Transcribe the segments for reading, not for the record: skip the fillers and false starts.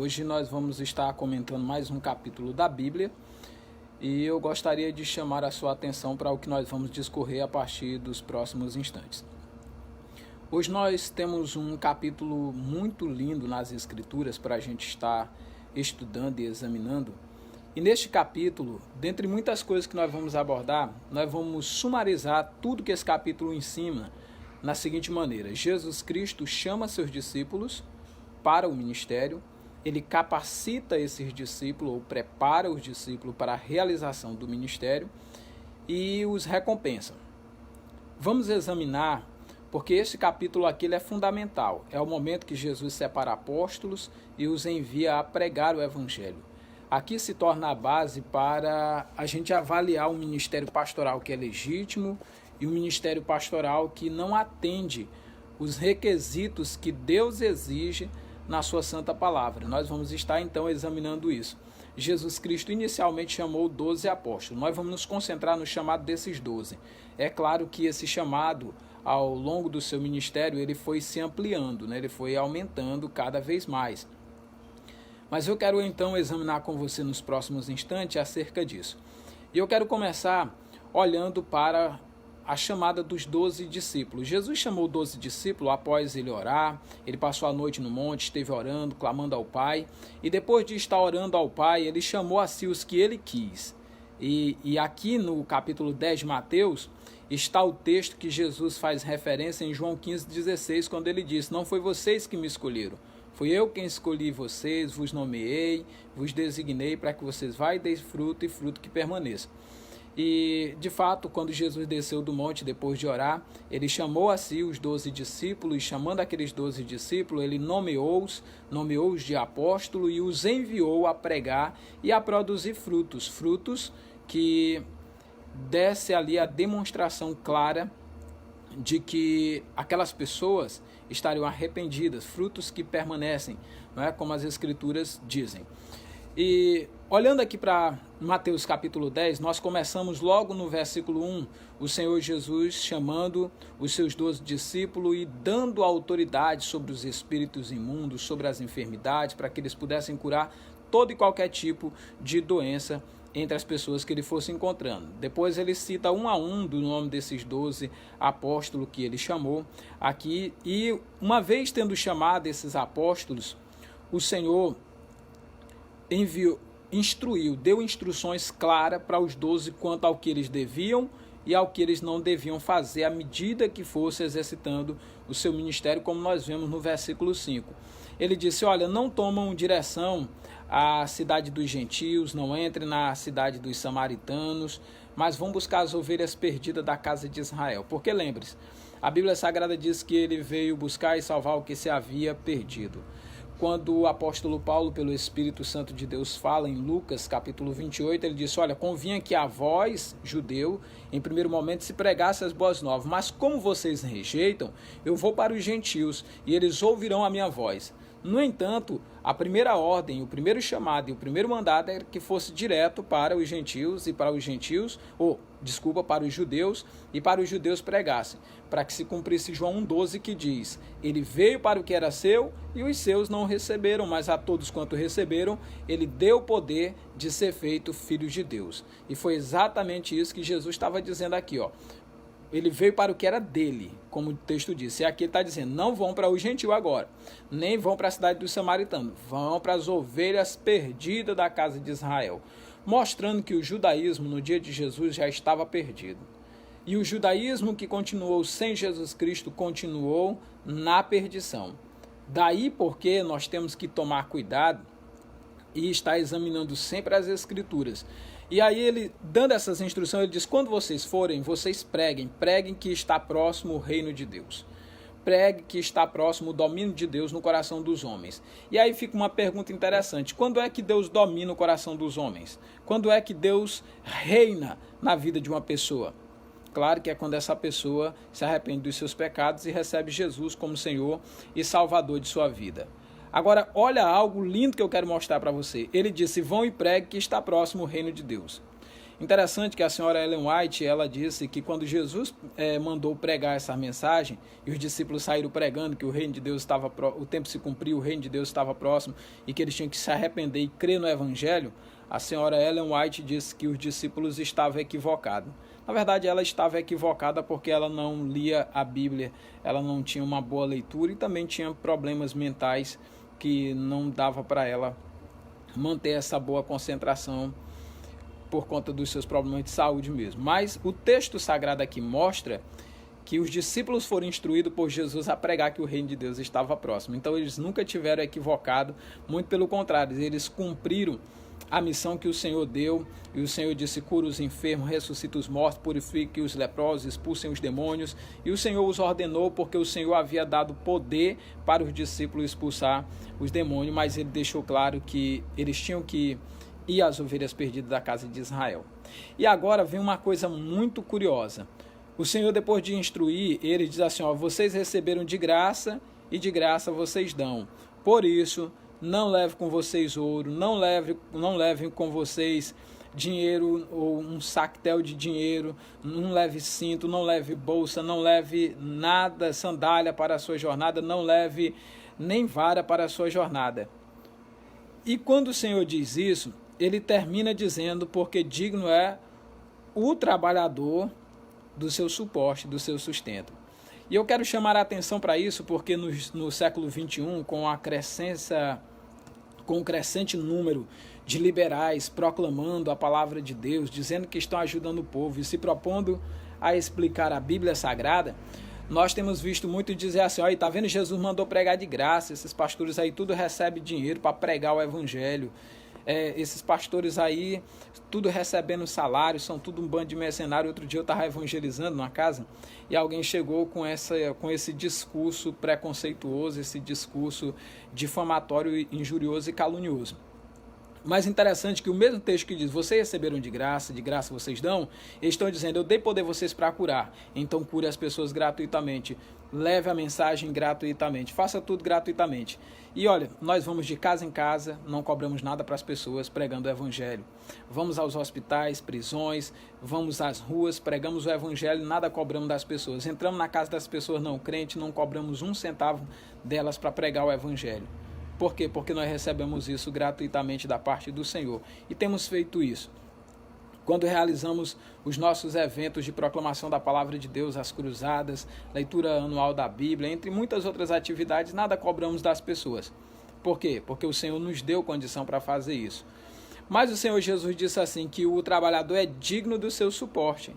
Hoje nós vamos estar comentando mais um capítulo da Bíblia e eu gostaria de chamar a sua atenção para o que nós vamos discorrer a partir dos próximos instantes. Hoje nós temos um capítulo muito lindo nas Escrituras para a gente estar estudando e examinando. E neste capítulo, dentre muitas coisas que nós vamos abordar, nós vamos sumarizar tudo que esse capítulo ensina na seguinte maneira: Jesus Cristo chama seus discípulos para o ministério, ele capacita esses discípulos ou prepara os discípulos para a realização do ministério e os recompensa. Vamos examinar, porque esse capítulo aqui ele é fundamental. É o momento que Jesus separa apóstolos e os envia a pregar o evangelho. Aqui se torna a base para a gente avaliar um ministério pastoral que é legítimo e um ministério pastoral que não atende os requisitos que Deus exige na sua santa palavra. Nós vamos estar então examinando isso. Jesus Cristo inicialmente chamou 12 apóstolos. Nós vamos nos concentrar no chamado desses 12. É claro que esse chamado, ao longo do seu ministério, ele foi se ampliando, né? Ele foi aumentando cada vez mais. Mas eu quero então examinar com você nos próximos instantes acerca disso. E eu quero começar olhando para a chamada dos 12 discípulos. Jesus chamou 12 discípulos após ele orar, ele passou a noite no monte, esteve orando, clamando ao Pai, e depois de estar orando ao Pai, ele chamou a si os que ele quis. E aqui no capítulo 10 de Mateus, está o texto que Jesus faz referência em João 15,16, quando ele diz: não foi vocês que me escolheram, fui eu quem escolhi vocês, vos nomeei, vos designei para que vocês vá e deem fruto e fruto que permaneça. E, de fato, quando Jesus desceu do monte depois de orar, ele chamou a si os 12 discípulos, e chamando aqueles 12 discípulos, ele nomeou-os de apóstolo e os enviou a pregar e a produzir frutos que desse ali a demonstração clara de que aquelas pessoas estariam arrependidas, frutos que permanecem, não é? Como as Escrituras dizem. E olhando aqui para Mateus capítulo 10, nós começamos logo no versículo 1, o Senhor Jesus chamando os seus 12 discípulos e dando autoridade sobre os espíritos imundos, sobre as enfermidades, para que eles pudessem curar todo e qualquer tipo de doença entre as pessoas que ele fosse encontrando. Depois ele cita um a um do nome desses 12 apóstolos que ele chamou aqui, e uma vez tendo chamado esses apóstolos, o Senhor deu instruções claras para os 12 quanto ao que eles deviam e ao que eles não deviam fazer à medida que fosse exercitando o seu ministério, como nós vemos no versículo 5. Ele disse: olha, não tomam direção à cidade dos gentios, não entrem na cidade dos samaritanos, mas vão buscar as ovelhas perdidas da casa de Israel. Porque lembre-se, a Bíblia Sagrada diz que ele veio buscar e salvar o que se havia perdido. Quando o apóstolo Paulo, pelo Espírito Santo de Deus, fala em Lucas capítulo 28, ele disse: olha, convinha que a vós, judeu, em primeiro momento se pregasse as boas novas, mas como vocês rejeitam, eu vou para os gentios e eles ouvirão a minha voz. No entanto, a primeira ordem, o primeiro chamado e o primeiro mandado era que fosse direto para os gentios e para os gentios, para os judeus e para os judeus pregassem, para que se cumprisse João 1,12 que diz: ele veio para o que era seu e os seus não receberam, mas a todos quanto receberam, ele deu poder de ser feito filhos de Deus. E foi exatamente isso que Jesus estava dizendo aqui, ó. Ele veio para o que era dele, como o texto disse. E aqui ele está dizendo: não vão para o gentil agora, nem vão para a cidade dos samaritanos, vão para as ovelhas perdidas da casa de Israel. Mostrando que o judaísmo no dia de Jesus já estava perdido. E o judaísmo que continuou sem Jesus Cristo continuou na perdição. Daí porque nós temos que tomar cuidado e estar examinando sempre as Escrituras. E aí ele, dando essas instruções, ele diz: quando vocês forem, vocês preguem que está próximo o reino de Deus. Pregue que está próximo o domínio de Deus no coração dos homens. E aí fica uma pergunta interessante: quando é que Deus domina o coração dos homens? Quando é que Deus reina na vida de uma pessoa? Claro que é quando essa pessoa se arrepende dos seus pecados e recebe Jesus como Senhor e Salvador de sua vida. Agora, olha algo lindo que eu quero mostrar para você. Ele disse: vão e pregue que está próximo o reino de Deus. Interessante que a senhora Ellen White, ela disse que quando Jesus mandou pregar essa mensagem, e os discípulos saíram pregando que o reino de Deus estava, o tempo se cumpriu, o reino de Deus estava próximo, e que eles tinham que se arrepender e crer no evangelho, a senhora Ellen White disse que os discípulos estavam equivocados. Na verdade, ela estava equivocada porque ela não lia a Bíblia, ela não tinha uma boa leitura e também tinha problemas mentais que não dava para ela manter essa boa concentração por conta dos seus problemas de saúde mesmo. Mas o texto sagrado aqui mostra que os discípulos foram instruídos por Jesus a pregar que o reino de Deus estava próximo. Então eles nunca tiveram equivocado, muito pelo contrário, eles cumpriram a missão que o Senhor deu, e o Senhor disse: cura os enfermos, ressuscita os mortos, purifique os leprosos, expulsem os demônios, e o Senhor os ordenou porque o Senhor havia dado poder para os discípulos expulsar os demônios, mas ele deixou claro que eles tinham que ir às ovelhas perdidas da casa de Israel. E agora vem uma coisa muito curiosa. O Senhor, depois de instruir, ele diz assim: ó, vocês receberam de graça e de graça vocês dão. Por isso, não leve com vocês ouro, não levem com vocês dinheiro ou um sactel de dinheiro, não leve cinto, não leve bolsa, não leve nada, sandália para a sua jornada, não leve nem vara para a sua jornada. E quando o Senhor diz isso, ele termina dizendo: porque digno é o trabalhador do seu suporte, do seu sustento. E eu quero chamar a atenção para isso porque no século XXI, com o crescente número de liberais proclamando a palavra de Deus, dizendo que estão ajudando o povo e se propondo a explicar a Bíblia Sagrada, nós temos visto muito dizer assim: olha, tá vendo, Jesus mandou pregar de graça, esses pastores aí tudo recebem dinheiro para pregar o evangelho, esses pastores aí tudo recebendo salário, são tudo um bando de mercenário. Outro dia eu estava evangelizando numa casa e alguém chegou com esse discurso preconceituoso, esse discurso difamatório, injurioso e calunioso. Mas interessante que o mesmo texto que diz: vocês receberam de graça vocês dão, eles estão dizendo: eu dei poder vocês para curar, então cure as pessoas gratuitamente, leve a mensagem gratuitamente, faça tudo gratuitamente. E olha, nós vamos de casa em casa, não cobramos nada para as pessoas pregando o evangelho. Vamos aos hospitais, prisões, vamos às ruas, pregamos o evangelho, nada cobramos das pessoas. Entramos na casa das pessoas não crentes, não cobramos um centavo delas para pregar o evangelho. Por quê? Porque nós recebemos isso gratuitamente da parte do Senhor. E temos feito isso. Quando realizamos os nossos eventos de proclamação da palavra de Deus, as cruzadas, leitura anual da Bíblia, entre muitas outras atividades, nada cobramos das pessoas. Por quê? Porque o Senhor nos deu condição para fazer isso. Mas o Senhor Jesus disse assim, que o trabalhador é digno do seu suporte.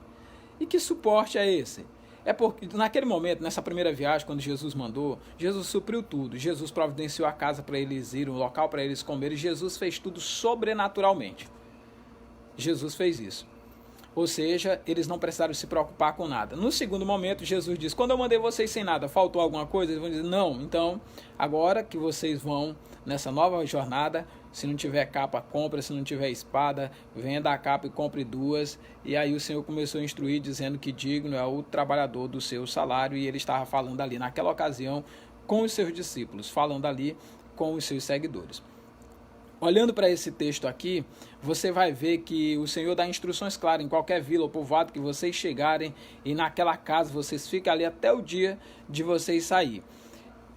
E que suporte é esse? É porque naquele momento, nessa primeira viagem, quando Jesus mandou, Jesus supriu tudo. Jesus providenciou a casa para eles irem, um local para eles comerem. Jesus fez tudo sobrenaturalmente. Jesus fez isso. Ou seja, eles não precisaram se preocupar com nada. No segundo momento, Jesus disse: quando eu mandei vocês sem nada, faltou alguma coisa? Eles vão dizer: não. Então, agora que vocês vão nessa nova jornada, se não tiver capa, compra. Se não tiver espada, venda a capa e compre duas. E aí o Senhor começou a instruir, dizendo que digno é o trabalhador do seu salário. E ele estava falando ali, naquela ocasião, com os seus discípulos, falando ali com os seus seguidores. Olhando para esse texto aqui, você vai ver que o Senhor dá instruções claras: em qualquer vila ou povoado que vocês chegarem e naquela casa, vocês ficam ali até o dia de vocês sair.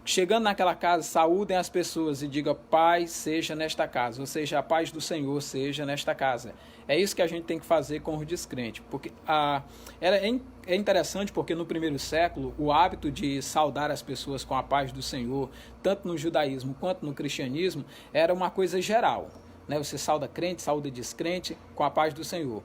Chegando naquela casa, saúdem as pessoas e diga: paz seja nesta casa, ou seja, a paz do Senhor seja nesta casa. É isso que a gente tem que fazer com os descrentes. Porque é interessante porque no primeiro século, o hábito de saudar as pessoas com a paz do Senhor, tanto no judaísmo quanto no cristianismo, era uma coisa geral, né? Você sauda crente, sauda descrente com a paz do Senhor.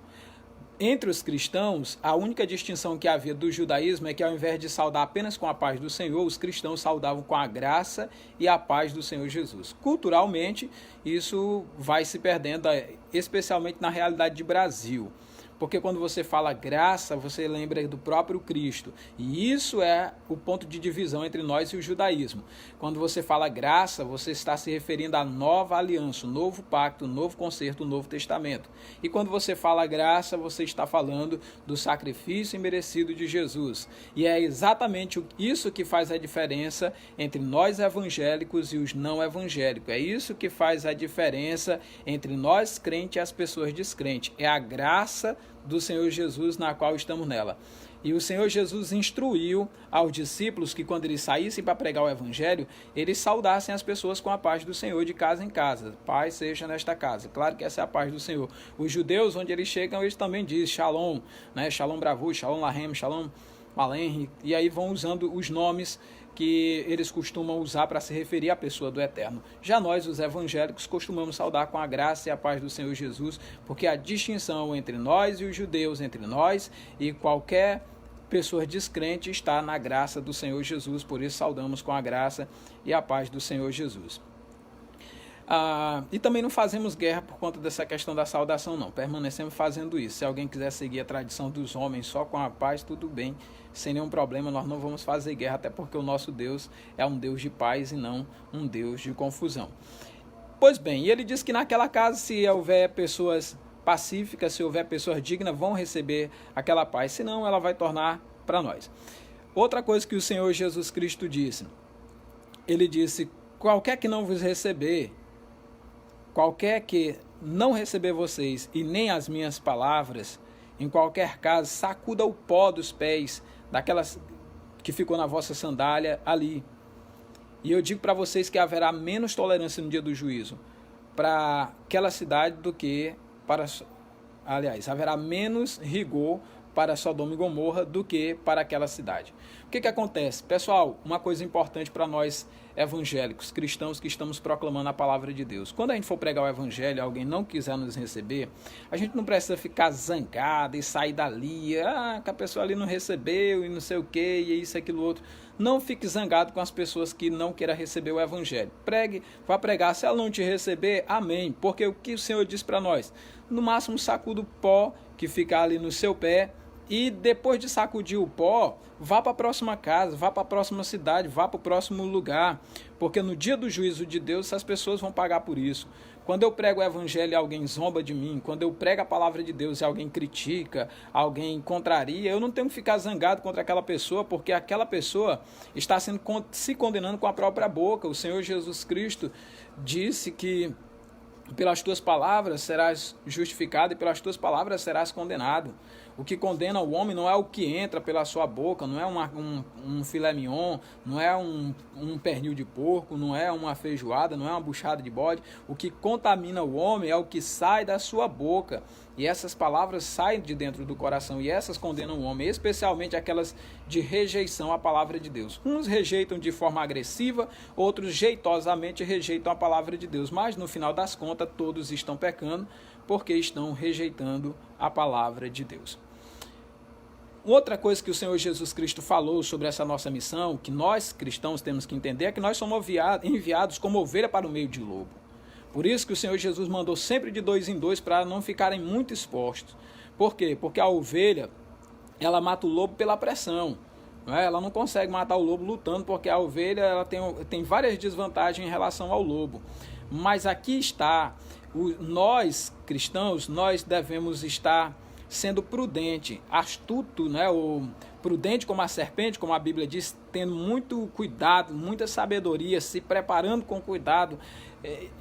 Entre os cristãos, a única distinção que havia do judaísmo é que, ao invés de saudar apenas com a paz do Senhor, os cristãos saudavam com a graça e a paz do Senhor Jesus. Culturalmente, isso vai se perdendo, especialmente na realidade de Brasil. porque quando você fala graça, você lembra do próprio Cristo. E isso é o ponto de divisão entre nós e o judaísmo. Quando você fala graça, você está se referindo à nova aliança, o novo pacto, o novo concerto, o novo testamento. E quando você fala graça, você está falando do sacrifício imerecido de Jesus. E é exatamente isso que faz a diferença entre nós evangélicos e os não evangélicos. É isso que faz a diferença entre nós crentes e as pessoas descrentes. É a graça do Senhor Jesus na qual estamos nela. E o Senhor Jesus instruiu aos discípulos que quando eles saíssem para pregar o evangelho, eles saudassem as pessoas com a paz do Senhor de casa em casa. Paz seja nesta casa. Claro que essa é a paz do Senhor. Os judeus, onde eles chegam, eles também dizem Shalom, né? Shalom Bravu, Shalom Lahem, Shalom Malem, e aí vão usando os nomes que eles costumam usar para se referir à pessoa do Eterno. Já nós, os evangélicos, costumamos saudar com a graça e a paz do Senhor Jesus, porque a distinção entre nós e os judeus, entre nós e qualquer pessoa descrente, está na graça do Senhor Jesus. Por isso saudamos com a graça e a paz do Senhor Jesus. E também não fazemos guerra por conta dessa questão da saudação, não. Permanecemos fazendo isso. Se alguém quiser seguir a tradição dos homens só com a paz, tudo bem, sem nenhum problema. Nós não vamos fazer guerra, até porque o nosso Deus é um Deus de paz e não um Deus de confusão. Pois bem, e ele diz que naquela casa, se houver pessoas pacíficas, se houver pessoas dignas, vão receber aquela paz, senão ela vai tornar para nós. Outra coisa que o Senhor Jesus Cristo disse, ele disse, qualquer que não vos receber, qualquer que não receber vocês e nem as minhas palavras, em qualquer caso, sacuda o pó dos pés daquelas que ficou na vossa sandália ali. E eu digo para vocês que haverá menos tolerância no dia do juízo para aquela cidade do que para... Aliás, haverá menos rigor para Sodoma e Gomorra do que para aquela cidade. O que acontece? Pessoal, uma coisa importante para nós evangélicos, cristãos que estamos proclamando a palavra de Deus. Quando a gente for pregar o evangelho e alguém não quiser nos receber, a gente não precisa ficar zangado e sair dali, que a pessoa ali não recebeu e não sei o que, e isso, aquilo, outro. Não fique zangado com as pessoas que não queiram receber o evangelho. Pregue, vá pregar. Se ela não te receber, amém. Porque o que o Senhor diz para nós? No máximo, sacuda o pó que fica ali no seu pé, e depois de sacudir o pó, vá para a próxima casa, vá para a próxima cidade, vá para o próximo lugar. Porque no dia do juízo de Deus, as pessoas vão pagar por isso. Quando eu prego o evangelho e alguém zomba de mim, quando eu prego a palavra de Deus e alguém critica, alguém contraria, eu não tenho que ficar zangado contra aquela pessoa, porque aquela pessoa está se condenando com a própria boca. O Senhor Jesus Cristo disse que pelas tuas palavras serás justificado e pelas tuas palavras serás condenado. O que condena o homem não é o que entra pela sua boca, não é um filé mignon, não é um pernil de porco, não é uma feijoada, não é uma buchada de bode. O que contamina o homem é o que sai da sua boca. E essas palavras saem de dentro do coração e essas condenam o homem, especialmente aquelas de rejeição à palavra de Deus. Uns rejeitam de forma agressiva, outros jeitosamente rejeitam a palavra de Deus. Mas no final das contas, todos estão pecando porque estão rejeitando a palavra de Deus. Outra coisa que o Senhor Jesus Cristo falou sobre essa nossa missão, que nós cristãos temos que entender, é que nós somos enviados como ovelha para o meio de lobo. Por isso que o Senhor Jesus mandou sempre de 2 em 2 para não ficarem muito expostos. Por quê? Porque a ovelha, ela mata o lobo pela pressão. Não é? Ela não consegue matar o lobo lutando, porque a ovelha ela tem várias desvantagens em relação ao lobo. Mas aqui está, nós cristãos, nós devemos estar sendo prudente, astuto, né? Ou prudente como a serpente, como a Bíblia diz, tendo muito cuidado, muita sabedoria, se preparando com cuidado,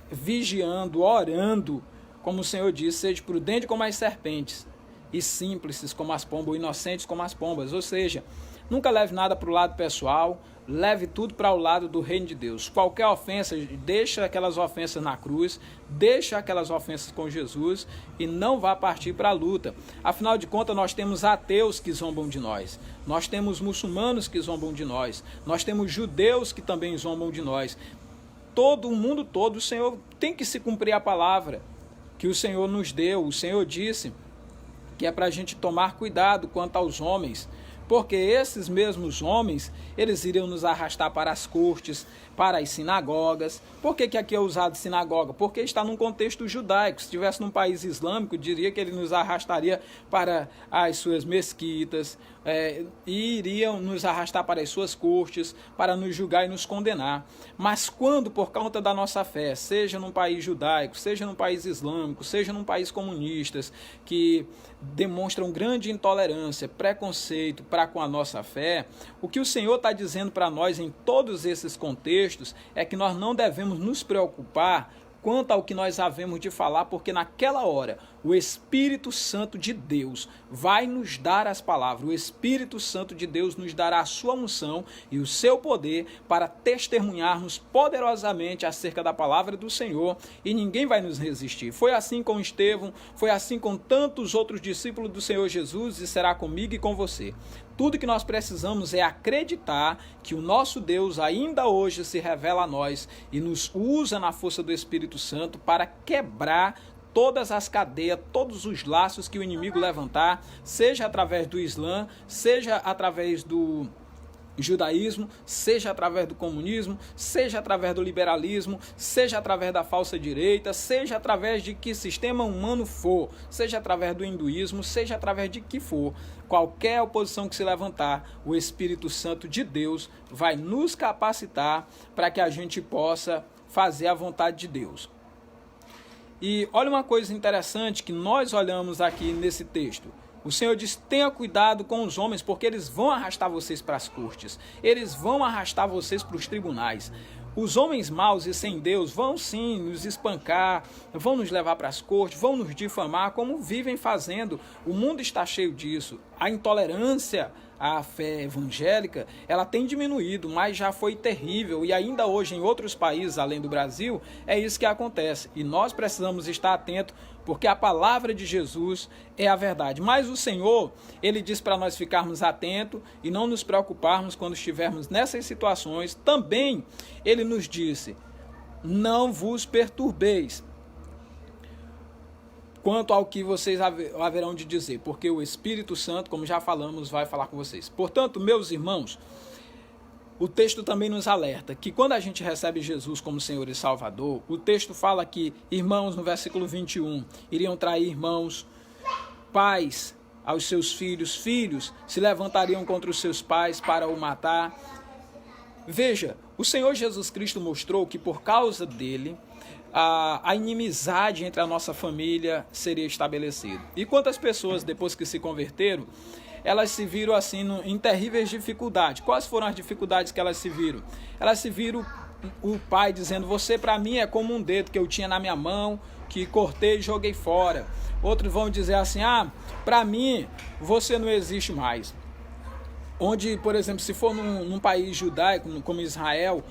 vigiando, orando, como o Senhor diz, seja prudente como as serpentes e simples como as pombas, ou inocentes como as pombas. Ou seja, nunca leve nada para o lado pessoal, leve tudo para o lado do reino de Deus. Qualquer ofensa, deixa aquelas ofensas na cruz, deixa aquelas ofensas com Jesus e não vá partir para a luta. Afinal de contas, nós temos ateus que zombam de nós, nós temos muçulmanos que zombam de nós, nós temos judeus que também zombam de nós. Todo o mundo todo, o Senhor tem que se cumprir a palavra que o Senhor nos deu. O Senhor disse que é para a gente tomar cuidado quanto aos homens, porque esses mesmos homens, eles iriam nos arrastar para as cortes, para as sinagogas. Por que aqui é usado sinagoga? Porque está num contexto judaico. Se estivesse num país islâmico, diria que ele nos arrastaria para as suas mesquitas, e iriam nos arrastar para as suas cortes, para nos julgar e nos condenar. Mas quando, por conta da nossa fé, seja num país judaico, seja num país islâmico, seja num país comunistas, que demonstram grande intolerância, preconceito para com a nossa fé, o que o Senhor está dizendo para nós em todos esses contextos é que nós não devemos nos preocupar quanto ao que nós havemos de falar, porque naquela hora o Espírito Santo de Deus vai nos dar as palavras, o Espírito Santo de Deus nos dará a sua unção e o seu poder para testemunharmos poderosamente acerca da palavra do Senhor, e ninguém vai nos resistir. Foi assim com Estevão, foi assim com tantos outros discípulos do Senhor Jesus, e será comigo e com você. Tudo que nós precisamos é acreditar que o nosso Deus ainda hoje se revela a nós e nos usa na força do Espírito Santo para quebrar todas as cadeias, todos os laços que o inimigo levantar, seja através do Islã, seja através do judaísmo, seja através do comunismo, seja através do liberalismo, seja através da falsa direita, seja através de que sistema humano for, seja através do hinduísmo, seja através de que for, qualquer oposição que se levantar, o Espírito Santo de Deus vai nos capacitar para que a gente possa fazer a vontade de Deus. E olha uma coisa interessante que nós olhamos aqui nesse texto. O Senhor diz: tenha cuidado com os homens, porque eles vão arrastar vocês para as cortes, eles vão arrastar vocês para os tribunais. Os homens maus e sem Deus vão sim nos espancar, vão nos levar para as cortes, vão nos difamar, como vivem fazendo. O mundo está cheio disso. A intolerância à fé evangélica, ela tem diminuído, mas já foi terrível. E ainda hoje em outros países, além do Brasil, é isso que acontece. E nós precisamos estar atentos, porque a palavra de Jesus é a verdade. Mas o Senhor, Ele diz para nós ficarmos atentos e não nos preocuparmos quando estivermos nessas situações. Também Ele nos disse: não vos perturbeis quanto ao que vocês haverão de dizer, porque o Espírito Santo, como já falamos, vai falar com vocês. Portanto, meus irmãos, o texto também nos alerta que quando a gente recebe Jesus como Senhor e Salvador, o texto fala que irmãos, no versículo 21, iriam trair irmãos, pais aos seus filhos, filhos se levantariam contra os seus pais para o matar. Veja, o Senhor Jesus Cristo mostrou que por causa dele, a inimizade entre a nossa família seria estabelecida. E quantas pessoas, depois que se converteram, elas se viram assim em terríveis dificuldades. Quais foram as dificuldades que elas se viram? Elas se viram o pai dizendo: você para mim é como um dedo que eu tinha na minha mão, que cortei e joguei fora. Outros vão dizer assim: para mim você não existe mais. Onde, por exemplo, se for num país judaico como Israel,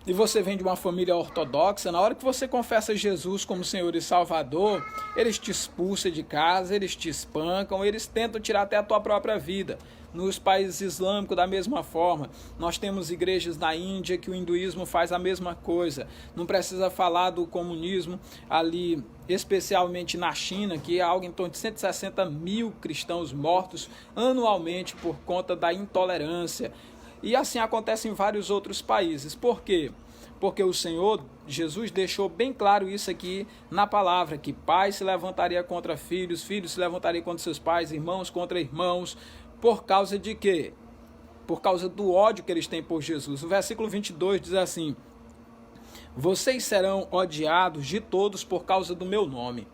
e você vem de uma família ortodoxa, na hora que você confessa Jesus como Senhor e Salvador, eles te expulsam de casa, eles te espancam, eles tentam tirar até a tua própria vida. Nos países islâmicos, da mesma forma, nós temos igrejas na Índia que o hinduísmo faz a mesma coisa. Não precisa falar do comunismo ali, especialmente na China, que há algo em torno de 160 mil cristãos mortos anualmente por conta da intolerância. E assim acontece em vários outros países. Por quê? Porque o Senhor Jesus deixou bem claro isso aqui na palavra, que pai se levantaria contra filhos, filhos se levantariam contra seus pais, irmãos contra irmãos. Por causa de quê? Por causa do ódio que eles têm por Jesus. O versículo 22 diz assim: vocês serão odiados de todos por causa do meu nome.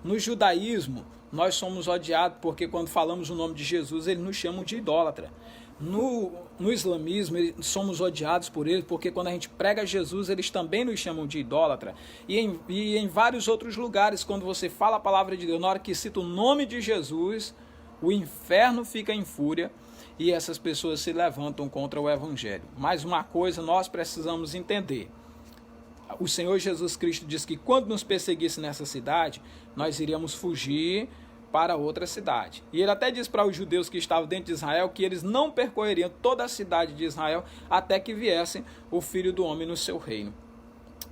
No judaísmo, nós somos odiados porque quando falamos o nome de Jesus, eles nos chamam de idólatra. No islamismo, somos odiados por eles, porque quando a gente prega Jesus, eles também nos chamam de idólatra. E em vários outros lugares, quando você fala a palavra de Deus, na hora que cita o nome de Jesus, o inferno fica em fúria e essas pessoas se levantam contra o Evangelho. Mas uma coisa nós precisamos entender: o Senhor Jesus Cristo diz que quando nos perseguisse nessa cidade, nós iríamos fugir para outra cidade. E ele até diz para os judeus que estavam dentro de Israel que eles não percorreriam toda a cidade de Israel até que viesse o Filho do Homem no seu reino.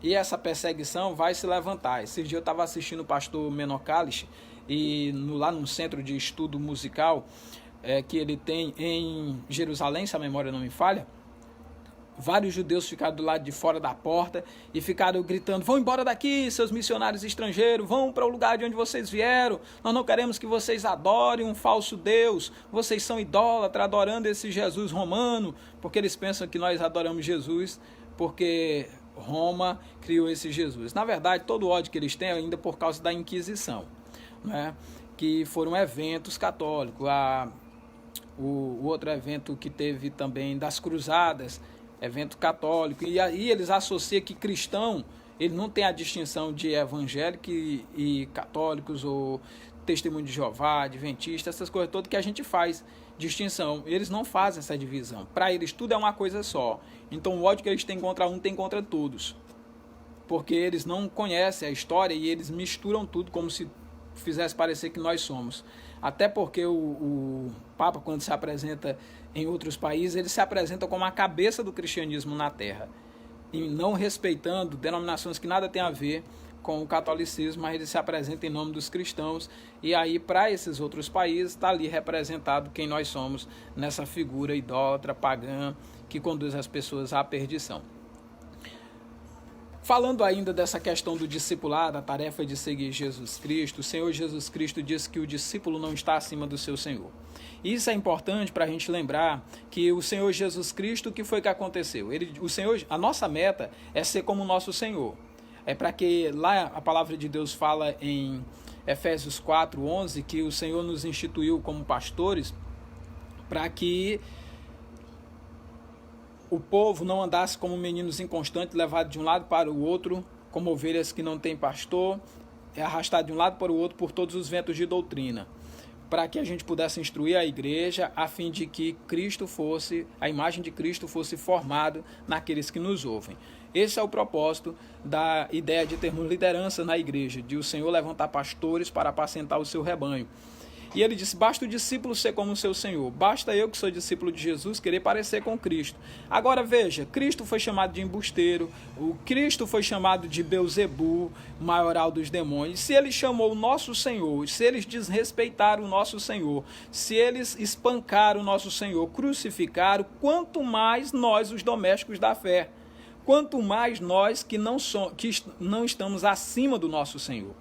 E essa perseguição vai se levantar. Esse dia eu estava assistindo o pastor Menor Kalish, e lá num centro de estudo musical, que ele tem em Jerusalém, se a memória não me falha, vários judeus ficaram do lado de fora da porta e ficaram gritando: vão embora daqui, seus missionários estrangeiros, vão para o lugar de onde vocês vieram, nós não queremos que vocês adorem um falso Deus, vocês são idólatras adorando esse Jesus romano, porque eles pensam que nós adoramos Jesus porque Roma criou esse Jesus. Na verdade, todo o ódio que eles têm é ainda por causa da Inquisição, né? Que foram eventos católicos. O outro evento que teve também das Cruzadas, evento católico, e aí eles associam que cristão, ele não tem a distinção de evangélico e católicos, ou testemunho de Jeová, adventista, essas coisas todas que a gente faz distinção. Eles não fazem essa divisão. Para eles tudo é uma coisa só. Então o ódio que eles têm contra um tem contra todos, porque eles não conhecem a história e eles misturam tudo como se fizesse parecer que nós somos. Até porque o Papa, quando se apresenta em outros países, ele se apresenta como a cabeça do cristianismo na Terra, e não respeitando denominações que nada tem a ver com o catolicismo, mas ele se apresenta em nome dos cristãos, e aí para esses outros países está ali representado quem nós somos nessa figura idólatra, pagã, que conduz as pessoas à perdição. Falando ainda dessa questão do discipulado, a tarefa de seguir Jesus Cristo, o Senhor Jesus Cristo diz que o discípulo não está acima do seu Senhor. Isso é importante para a gente lembrar que o Senhor Jesus Cristo, o que foi que aconteceu? A nossa meta é ser como o nosso Senhor. É para que lá a palavra de Deus fala em Efésios 4:11 que o Senhor nos instituiu como pastores para que o povo não andasse como meninos inconstantes, levados de um lado para o outro, como ovelhas que não têm pastor, arrastado de um lado para o outro por todos os ventos de doutrina, para que a gente pudesse instruir a igreja, a fim de que a imagem de Cristo fosse formada naqueles que nos ouvem. Esse é o propósito da ideia de termos liderança na igreja, de o Senhor levantar pastores para apacentar o seu rebanho. E ele disse: basta o discípulo ser como o seu Senhor, basta eu que sou discípulo de Jesus querer parecer com Cristo. Agora veja, Cristo foi chamado de embusteiro, o Cristo foi chamado de Belzebu, maioral dos demônios. Se ele chamou o nosso Senhor, se eles desrespeitaram o nosso Senhor, se eles espancaram o nosso Senhor, crucificaram, quanto mais nós, os domésticos da fé, quanto mais nós que não estamos acima do nosso Senhor.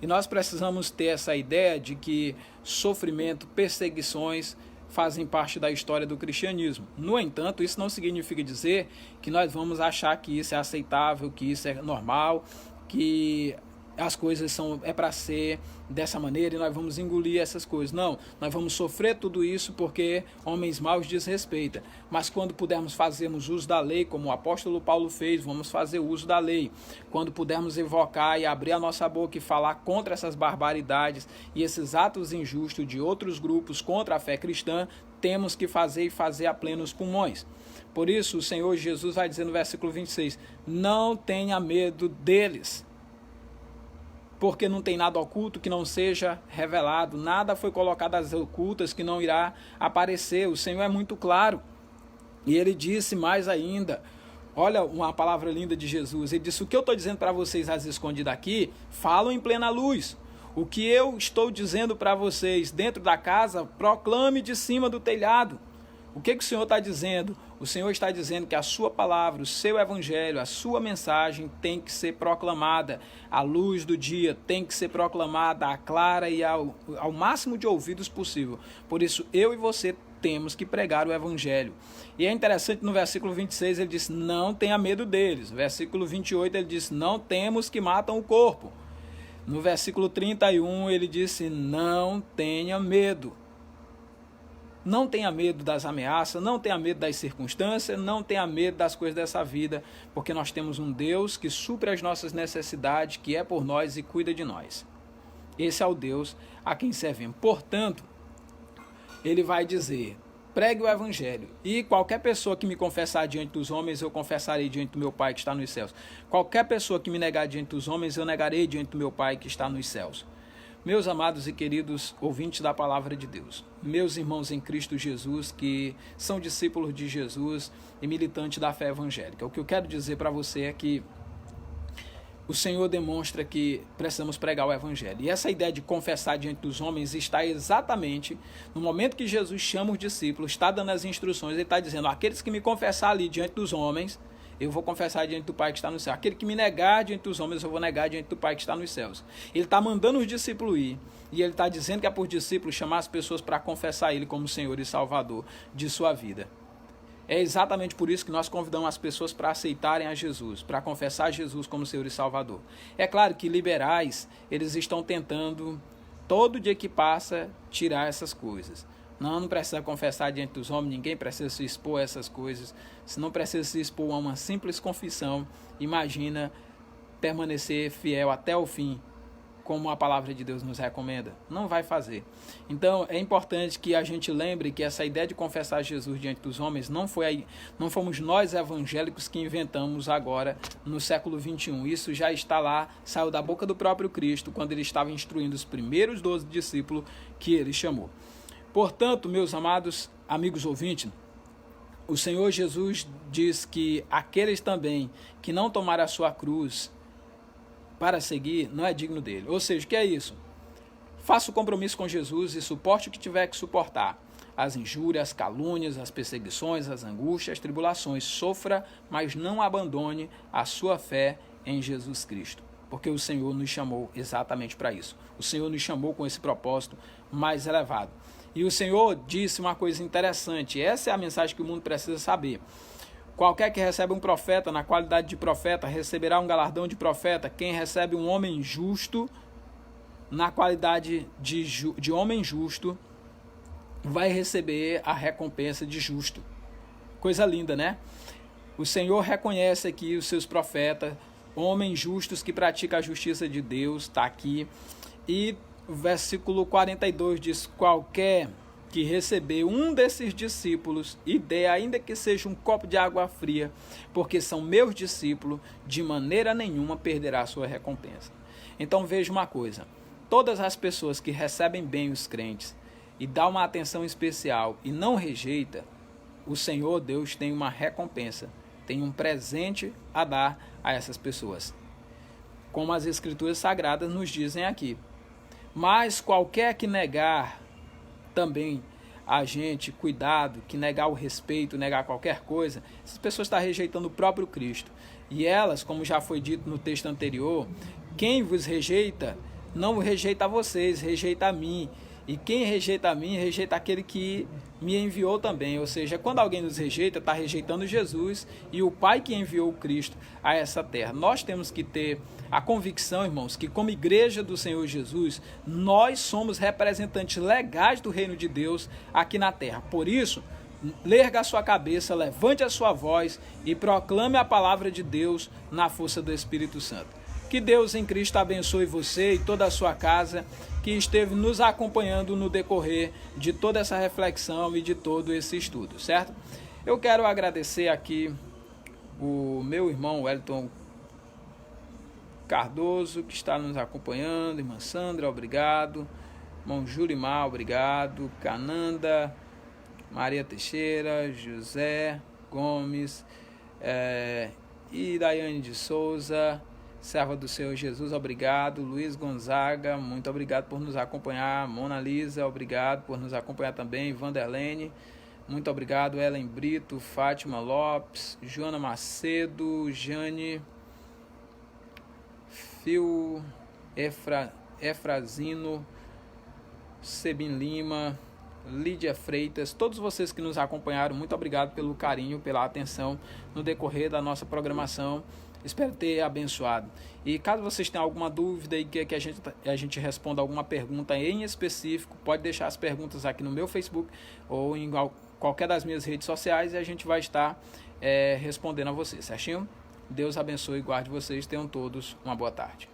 E nós precisamos ter essa ideia de que sofrimento, perseguições fazem parte da história do cristianismo. No entanto, isso não significa dizer que nós vamos achar que isso é aceitável, que isso é normal, que as coisas é para ser dessa maneira e nós vamos engolir essas coisas. Não, nós vamos sofrer tudo isso porque homens maus desrespeitam. Mas quando pudermos fazermos uso da lei, como o apóstolo Paulo fez, vamos fazer uso da lei. Quando pudermos evocar e abrir a nossa boca e falar contra essas barbaridades e esses atos injustos de outros grupos contra a fé cristã, temos que fazer e fazer a plenos pulmões. Por isso o Senhor Jesus vai dizer no versículo 26, não tenha medo deles, porque não tem nada oculto que não seja revelado, nada foi colocado às ocultas que não irá aparecer. O Senhor é muito claro. E ele disse mais ainda, olha uma palavra linda de Jesus, ele disse: o que eu estou dizendo para vocês às escondidas aqui, falam em plena luz. O que eu estou dizendo para vocês dentro da casa, proclame de cima do telhado. O que o Senhor está dizendo? O Senhor está dizendo que a sua palavra, o seu evangelho, a sua mensagem tem que ser proclamada. A luz do dia tem que ser proclamada, a clara e ao máximo de ouvidos possível. Por isso, eu e você temos que pregar o evangelho. E é interessante, no versículo 26 ele diz, não tenha medo deles. No versículo 28 ele diz, não temos que matam o corpo. No versículo 31 ele disse, não tenha medo. Não tenha medo das ameaças, não tenha medo das circunstâncias, não tenha medo das coisas dessa vida, porque nós temos um Deus que supre as nossas necessidades, que é por nós e cuida de nós. Esse é o Deus a quem servimos. Portanto, ele vai dizer, pregue o evangelho, e qualquer pessoa que me confessar diante dos homens, eu confessarei diante do meu Pai que está nos céus. Qualquer pessoa que me negar diante dos homens, eu negarei diante do meu Pai que está nos céus. Meus amados e queridos ouvintes da palavra de Deus, meus irmãos em Cristo Jesus, que são discípulos de Jesus e militantes da fé evangélica, o que eu quero dizer para você é que o Senhor demonstra que precisamos pregar o Evangelho. E essa ideia de confessar diante dos homens está exatamente no momento que Jesus chama os discípulos, está dando as instruções, ele está dizendo: aqueles que me confessar ali diante dos homens, eu vou confessar diante do Pai que está no céu. Aquele que me negar diante dos homens, eu vou negar diante do Pai que está nos céus. Ele está mandando os discípulos ir, e ele está dizendo que é por discípulos chamar as pessoas para confessar Ele como Senhor e Salvador de sua vida. É exatamente por isso que nós convidamos as pessoas para aceitarem a Jesus, para confessar Jesus como Senhor e Salvador. É claro que liberais, eles estão tentando, todo dia que passa, tirar essas coisas. Não precisa confessar diante dos homens, ninguém precisa se expor a essas coisas. Se não precisa se expor a uma simples confissão, imagina permanecer fiel até o fim, como a palavra de Deus nos recomenda. Não vai fazer. Então é importante que a gente lembre que essa ideia de confessar Jesus diante dos homens não fomos nós evangélicos que inventamos agora no século XXI. Isso já está lá, saiu da boca do próprio Cristo, quando ele estava instruindo os primeiros 12 discípulos que ele chamou. Portanto, meus amados amigos ouvintes, o Senhor Jesus diz que aqueles também que não tomaram a sua cruz para seguir, não é digno dele. Ou seja, o que é isso? Faça o compromisso com Jesus e suporte o que tiver que suportar. As injúrias, as calúnias, as perseguições, as angústias, as tribulações. Sofra, mas não abandone a sua fé em Jesus Cristo. Porque o Senhor nos chamou exatamente para isso. O Senhor nos chamou com esse propósito mais elevado. E o Senhor disse uma coisa interessante. Essa é a mensagem que o mundo precisa saber. Qualquer que recebe um profeta na qualidade de profeta receberá um galardão de profeta. Quem recebe um homem justo na qualidade de homem justo vai receber a recompensa de justo. Coisa linda, né? O Senhor reconhece aqui os seus profetas, homens justos que praticam a justiça de Deus, está aqui. E o versículo 42 diz: qualquer que receber um desses discípulos e dê, ainda que seja um copo de água fria, porque são meus discípulos, de maneira nenhuma perderá a sua recompensa. Então veja uma coisa: todas as pessoas que recebem bem os crentes e dá uma atenção especial e não rejeita, o Senhor Deus tem uma recompensa, tem um presente a dar a essas pessoas, como as Escrituras Sagradas nos dizem aqui. Mas qualquer que negar também a gente, cuidado, que negar o respeito, negar qualquer coisa, essas pessoas estão rejeitando o próprio Cristo. E elas, como já foi dito no texto anterior, quem vos rejeita, não rejeita a vocês, rejeita a mim. E quem rejeita a mim, rejeita aquele que me enviou também. Ou seja, quando alguém nos rejeita, está rejeitando Jesus e o Pai que enviou o Cristo a essa terra. Nós temos que ter a convicção, irmãos, que como igreja do Senhor Jesus, nós somos representantes legais do reino de Deus aqui na terra. Por isso, erga a sua cabeça, levante a sua voz e proclame a palavra de Deus na força do Espírito Santo. Que Deus em Cristo abençoe você e toda a sua casa que esteve nos acompanhando no decorrer de toda essa reflexão e de todo esse estudo, certo? Eu quero agradecer aqui o meu irmão Wellington Cardoso, que está nos acompanhando, irmã Sandra, obrigado, irmão Julimar, obrigado, Cananda, Maria Teixeira, José Gomes, e Daiane de Souza, serva do Senhor Jesus, obrigado. Luiz Gonzaga, muito obrigado por nos acompanhar. Mona Lisa, obrigado por nos acompanhar também. Vanderlene, muito obrigado. Ellen Brito, Fátima Lopes, Joana Macedo, Jane, Fio, Efrazino, Sebin Lima, Lídia Freitas, todos vocês que nos acompanharam, muito obrigado pelo carinho, pela atenção no decorrer da nossa programação. Espero ter abençoado. E caso vocês tenham alguma dúvida e que a gente responda alguma pergunta em específico, pode deixar as perguntas aqui no meu Facebook ou em qualquer das minhas redes sociais e a gente vai estar respondendo a vocês, certinho? Deus abençoe e guarde vocês. Tenham todos uma boa tarde.